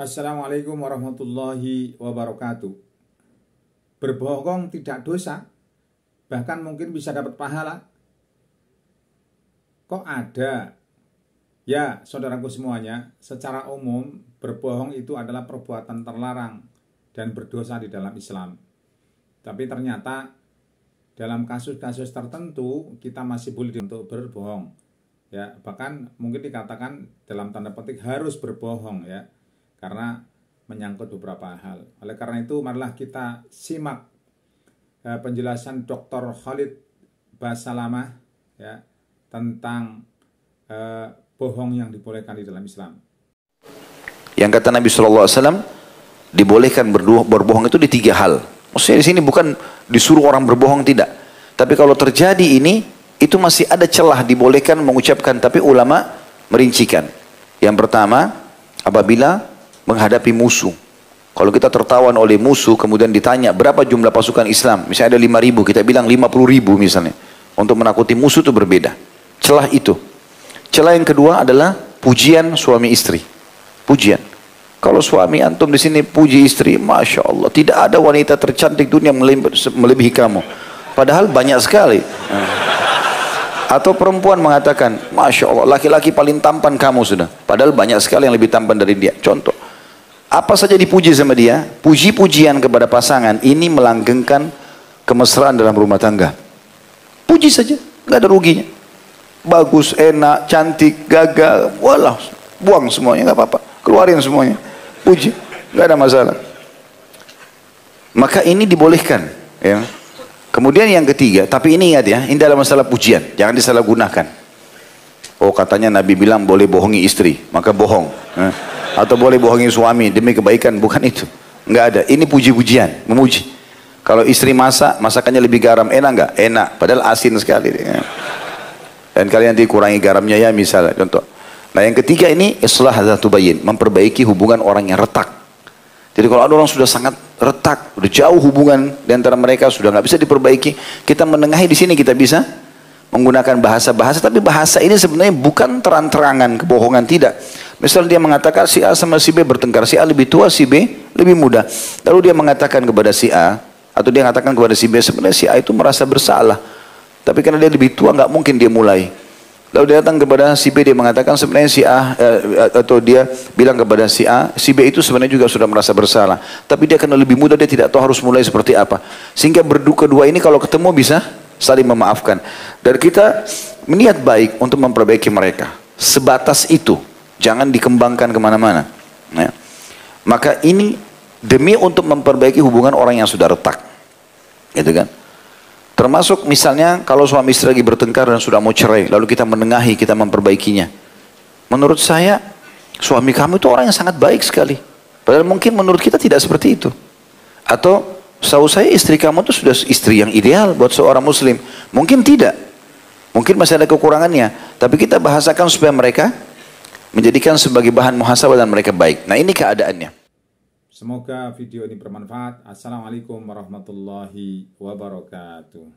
Assalamualaikum warahmatullahi wabarakatuh. Berbohong tidak dosa, bahkan mungkin bisa dapat pahala. Kok ada? Ya, saudaraku semuanya, secara umum berbohong itu adalah perbuatan terlarang dan berdosa di dalam Islam. Tapi ternyata dalam kasus-kasus tertentu kita masih boleh untuk berbohong. Ya, bahkan mungkin dikatakan dalam tanda petik harus berbohong ya. Karena menyangkut beberapa hal. Oleh karena itu, marilah kita simak penjelasan Dr. Khalid Basalamah ya, tentang bohong yang dibolehkan di dalam Islam. Yang kata Nabi SAW, dibolehkan berbohong itu di 3 hal. Maksudnya di sini bukan disuruh orang berbohong, tidak. Tapi kalau terjadi ini, itu masih ada celah dibolehkan mengucapkan, tapi ulama merincikan. Yang pertama, apabila menghadapi musuh. Kalau kita tertawan oleh musuh, kemudian ditanya berapa jumlah pasukan Islam, misalnya ada 5.000, kita bilang 50.000 misalnya. Untuk menakuti musuh itu berbeda. Celah itu. Celah yang kedua adalah pujian suami istri. Pujian. Kalau suami antum di sini puji istri, Masya Allah, tidak ada wanita tercantik dunia melebihi kamu. Padahal banyak sekali. Atau perempuan mengatakan, Masya Allah, laki-laki paling tampan kamu sudah. Padahal banyak sekali yang lebih tampan dari dia. Contoh. Apa saja dipuji sama dia, puji-pujian kepada pasangan ini melanggengkan kemesraan dalam rumah tangga. Puji saja, nggak ada ruginya. Bagus, enak, cantik, gagah, walah, buang semuanya, nggak apa-apa, keluarin semuanya, puji, nggak ada masalah. Maka ini dibolehkan, ya. Kemudian yang ketiga, tapi ini ingat ya, ini dalam masalah pujian, jangan disalahgunakan. Oh katanya Nabi bilang boleh bohongi istri, maka bohong. Atau boleh bohongi suami demi kebaikan, bukan itu. Enggak ada, ini puji-pujian, memuji. Kalau istri masak, masakannya lebih garam, enak enggak? Enak, padahal asin sekali. Dan kalian nanti kurangi garamnya ya misalnya, contoh. Nah yang ketiga ini, islah dzatu bayin, memperbaiki hubungan orang yang retak. Jadi kalau ada orang sudah sangat retak, sudah jauh hubungan di antara mereka, sudah nggak bisa diperbaiki, kita menengahi di sini kita bisa menggunakan bahasa-bahasa, tapi bahasa ini sebenarnya bukan terang-terangan kebohongan, tidak. Misal dia mengatakan si A sama si B bertengkar, si A lebih tua, si B lebih muda. Lalu dia mengatakan kepada si A, atau dia mengatakan kepada si B, sebenarnya si A itu merasa bersalah. Tapi karena dia lebih tua, nggak mungkin dia mulai. Lalu dia datang kepada si B, dia mengatakan sebenarnya si A, atau dia bilang kepada si A, si B itu sebenarnya juga sudah merasa bersalah. Tapi dia karena lebih muda, dia tidak tahu harus mulai seperti apa. Sehingga kedua ini kalau ketemu bisa saling memaafkan. Dan kita niat baik untuk memperbaiki mereka. Sebatas itu. Jangan dikembangkan kemana-mana. Ya. Maka ini demi untuk memperbaiki hubungan orang yang sudah retak. Gitu kan. Termasuk misalnya kalau suami istri lagi bertengkar dan sudah mau cerai. Lalu kita menengahi, kita memperbaikinya. Menurut saya, suami kamu itu orang yang sangat baik sekali. Padahal mungkin menurut kita tidak seperti itu. Atau setahu saya istri kamu itu sudah istri yang ideal buat seorang muslim. Mungkin tidak. Mungkin masih ada kekurangannya. Tapi kita bahasakan supaya mereka menjadikan sebagai bahan muhasabah dan mereka baik. Nah ini keadaannya. Semoga video ini bermanfaat. Assalamualaikum warahmatullahi wabarakatuh.